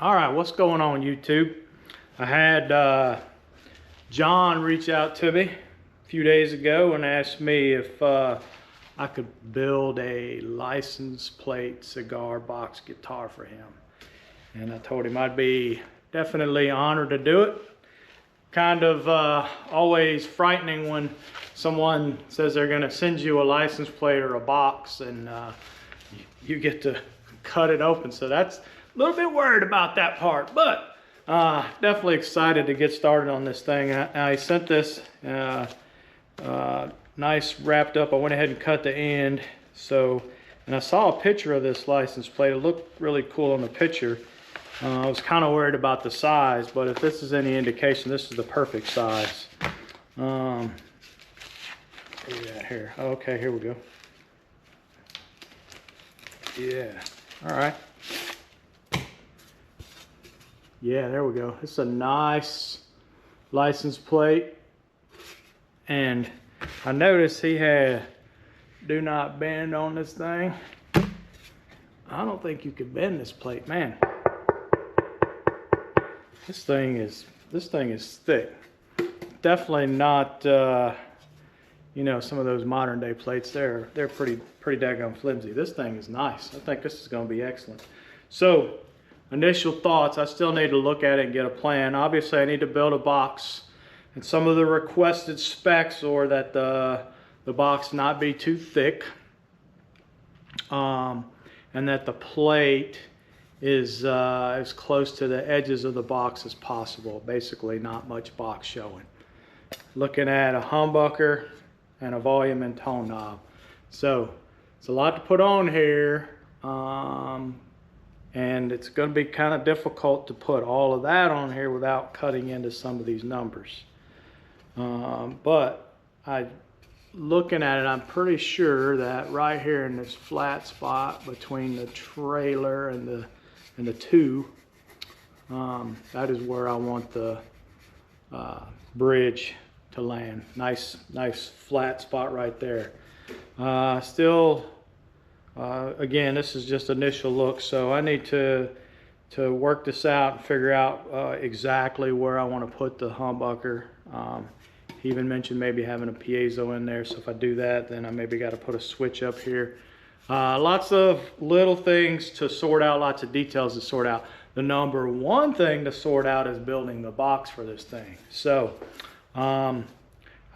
All right, what's going on, YouTube? I had John reach out to me a few days ago and asked me if I could build a license plate cigar box guitar for him. And I told him I'd be definitely honored to do it. Kind of always frightening when someone says they're going to send you a license plate or a box and you get to cut it open. So that's a little bit worried about that part, but definitely excited to get started on this thing. I sent this nice wrapped up. I went ahead and cut the end. And I saw a picture of this license plate. It looked really cool on the picture. I was kind of worried about the size, but if this is any indication, this is the perfect size. Yeah, here. Okay, here we go. Yeah, all right. Yeah, there we go. It's a nice license plate. And I noticed he had do not bend on this thing. I don't think you could bend this plate, man. This thing is thick. Definitely not you know, some of those modern day plates, they're pretty daggone flimsy. This thing is nice. I think this is going to be excellent. So initial thoughts, I still need to look at it and get a plan. Obviously I need to build a box, and some of the requested specs are that the box not be too thick, and that the plate is as close to the edges of the box as possible. Basically not much box showing. Looking at a humbucker and a volume and tone knob. So it's a lot to put on here, and it's going to be kind of difficult to put all of that on here without cutting into some of these numbers. But looking at it, I'm pretty sure that right here in this flat spot between the trailer and the two, that is where I want the bridge to land. Nice flat spot right there. Still, again, this is just initial look, so I need to work this out and figure out exactly where I want to put the humbucker. He even mentioned maybe having a piezo in there, so if I do that, then I maybe got to put a switch up here. Lots of little things to sort out, lots of details to sort out. The number one thing to sort out is building the box for this thing. So I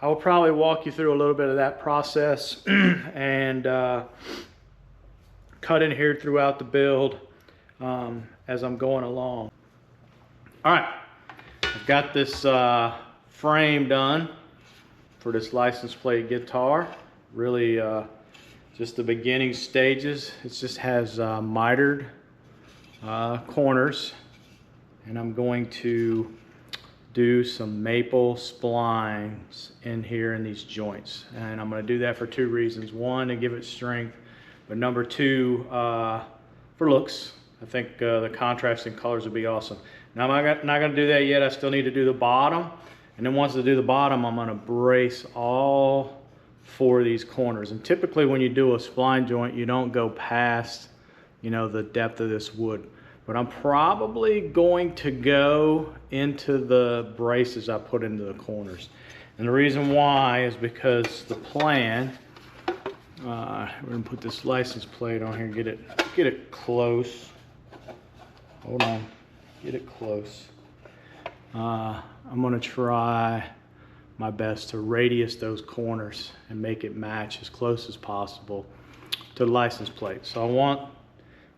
will probably walk you through a little bit of that process and cut in here throughout the build as I'm going along. All right, I've got this frame done for this license plate guitar. Really just the beginning stages. It just has mitered corners, and I'm going to do some maple splines in here in these joints, and I'm going to do that for two reasons. One, to give it strength, but number two, for looks. I think the contrasting colors would be awesome. Now I'm not going to do that yet. I still need to do the bottom, and then once I do the bottom, I'm going to brace all four of these corners. And typically when you do a spline joint, you don't go past, you know, the depth of this wood. But I'm probably going to go into the braces I put into the corners. And the reason why is because the plan, we're gonna put this license plate on here, get it close. Hold on, get it close. I'm gonna try my best to radius those corners and make it match as close as possible to the license plate. So I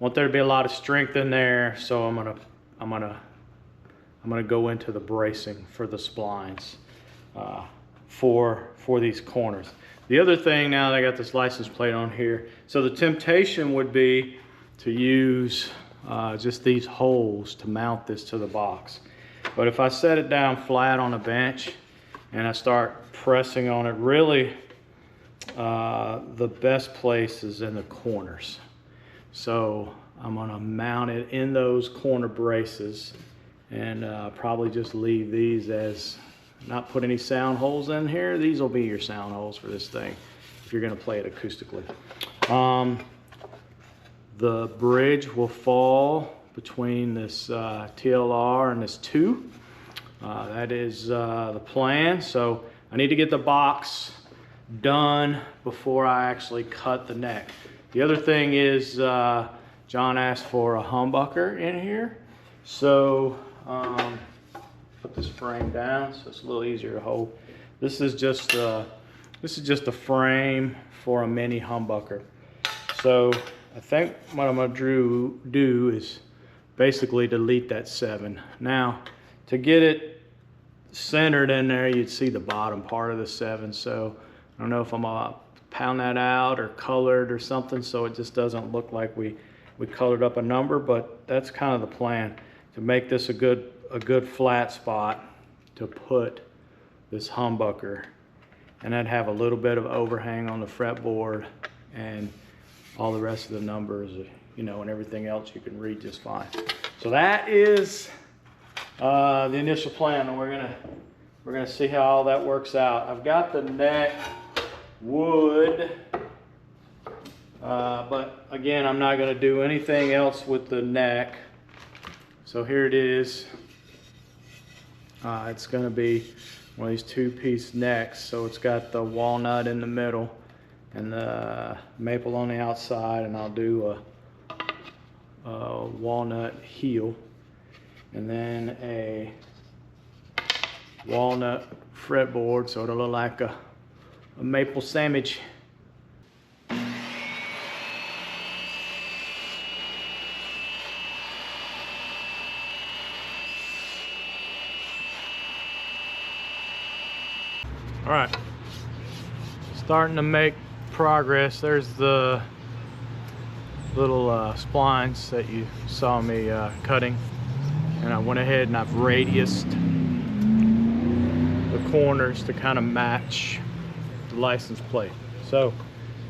want there to be a lot of strength in there, so I'm gonna go into the bracing for the splines for these corners. The other thing, now that I got this license plate on here, so the temptation would be to use just these holes to mount this to the box. But if I set it down flat on a bench and I start pressing on it, really the best place is in the corners. So I'm gonna mount it in those corner braces, and probably just leave these as, not put any sound holes in here. These will be your sound holes for this thing if you're gonna play it acoustically. The bridge will fall between this TLR and this 2. That is the plan. So I need to get the box done before I actually cut the neck. The other thing is John asked for a humbucker in here. So put this frame down so it's a little easier to hold. This is just a frame for a mini humbucker. So I think what I'm going to do is basically delete that 7. Now to get it centered in there, you'd see the bottom part of the 7. So I don't know if I'm gonna pound that out or colored or something so it just doesn't look like we colored up a number, but that's kind of the plan, to make this a good flat spot to put this humbucker, and then have a little bit of overhang on the fretboard, and all the rest of the numbers, you know, and everything else you can read just fine. So that is the initial plan, and we're gonna see how all that works out. I've got the neck wood, but again, I'm not gonna do anything else with the neck. So here it is. It's gonna be one of these 2-piece necks. So it's got the walnut in the middle and the maple on the outside, and I'll do a walnut heel, and then a walnut fretboard, so it'll look like a maple sandwich. All right, starting to make progress. There's the little splines that you saw me cutting, and I went ahead and I've radiused the corners to kind of match the license plate. So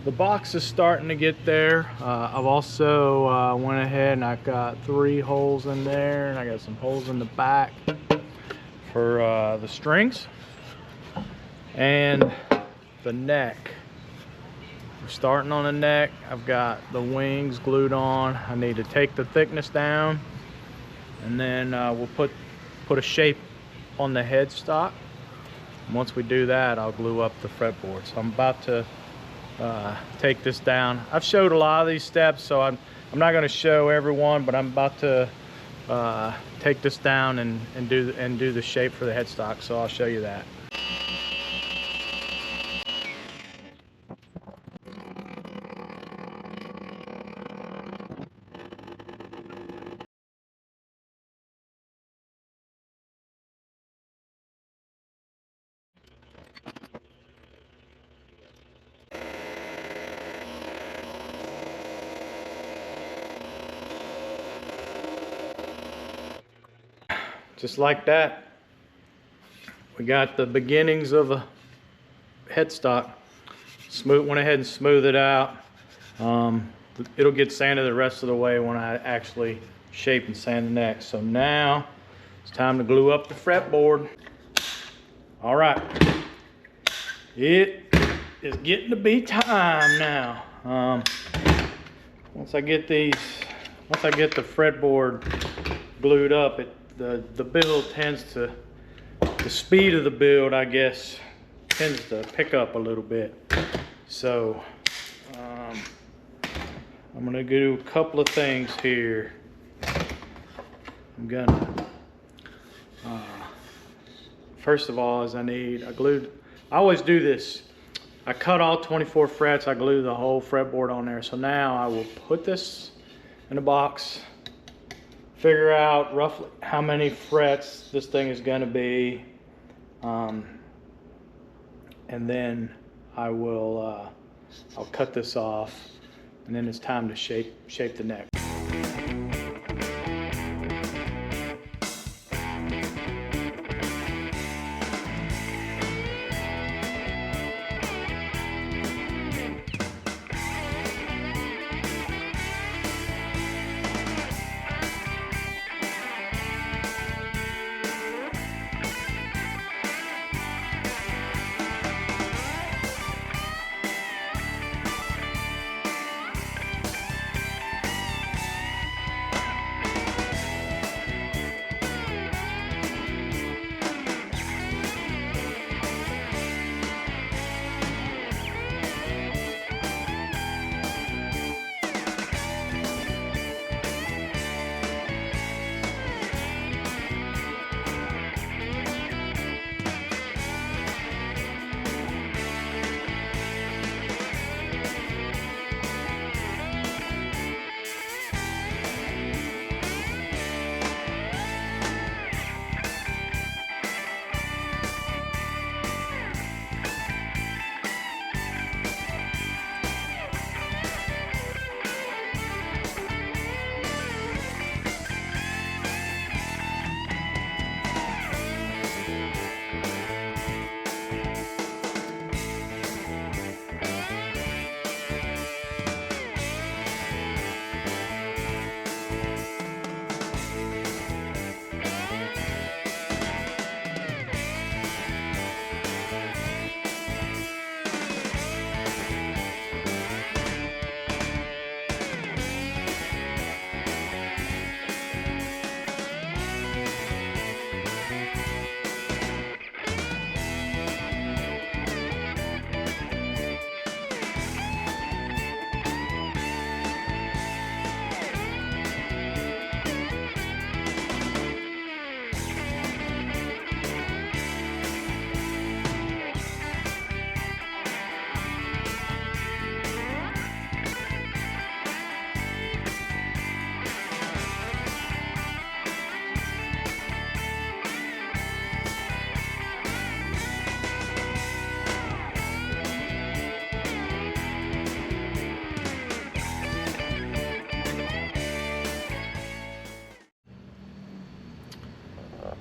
the box is starting to get there. I've also went ahead and I've got 3 holes in there, and I got some holes in the back for the strings and the neck. We're starting on the neck. I've got the wings glued on. I need to take the thickness down, and then we'll put a shape on the headstock. And once we do that, I'll glue up the fretboard. So I'm about to take this down. I've showed a lot of these steps, so I'm not going to show everyone, but I'm about to take this down and do the shape for the headstock. So I'll show you that. Just like that, we got the beginnings of a headstock. Went ahead and smooth it out. It'll get sanded the rest of the way when I actually shape and sand the neck. So now it's time to glue up the fretboard. All right, it is getting to be time now. Once I get the fretboard glued up, the build tends to, the speed of the build, I guess, tends to pick up a little bit. So I'm gonna do a couple of things here. I'm gonna first of all, I always do this. I cut all 24 frets, I glue the whole fretboard on there. So now I will put this in a box, figure out roughly how many frets this thing is going to be, and then I'll cut this off, and then it's time to shape the neck.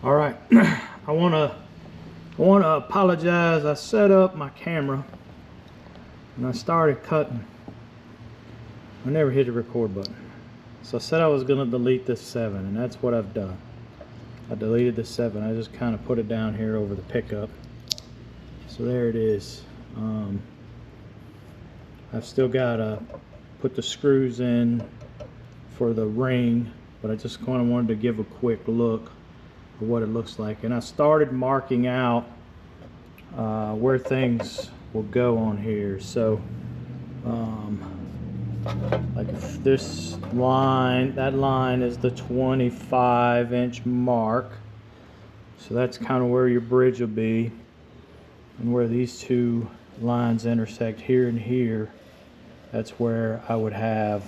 All right, I wanna apologize. I set up my camera and I started cutting. I never hit the record button. So I said I was gonna delete this 7, and that's what I've done. I deleted the 7. I just kind of put it down here over the pickup. So there it is. I've still got to put the screws in for the ring, but I just kind of wanted to give a quick look at what it looks like. And I started marking out where things will go on here. So like if this line, that line is the 25-inch mark. So that's kind of where your bridge will be. And where these two lines intersect here and here, that's where I would have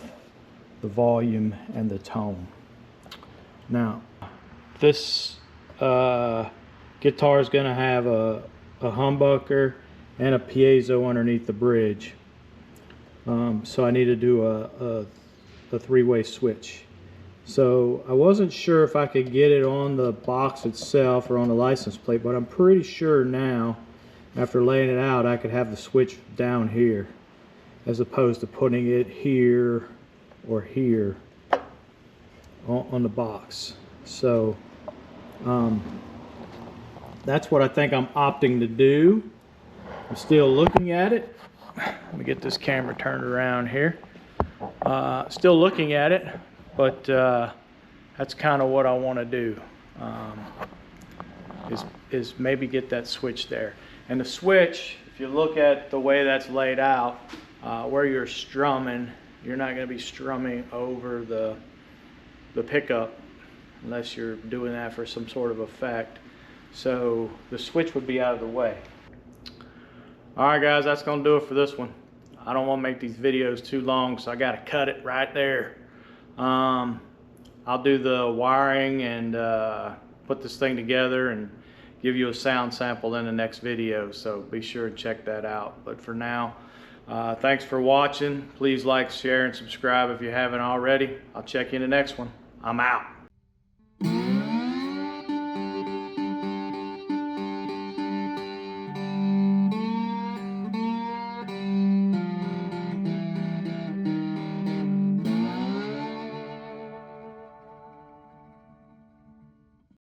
the volume and the tone. Now, this guitar is going to have a humbucker and a piezo underneath the bridge. So I need to do a three-way switch. So I wasn't sure if I could get it on the box itself or on the license plate, but I'm pretty sure now, after laying it out, I could have the switch down here as opposed to putting it here or here on the box. So that's what I think I'm opting to do. I'm still looking at it. Let me get this camera turned around here. Still looking at it, but that's kind of what I want to do, is maybe get that switch there. And the switch, if you look at the way that's laid out, where you're strumming, you're not going to be strumming over the pickup unless you're doing that for some sort of effect. So the switch would be out of the way. Alright guys, that's going to do it for this one. I don't want to make these videos too long, so I got to cut it right there. I'll do the wiring and put this thing together and give you a sound sample in the next video, so be sure to check that out. But for now, thanks for watching. Please like, share, and subscribe if you haven't already. I'll check you in the next one. I'm out.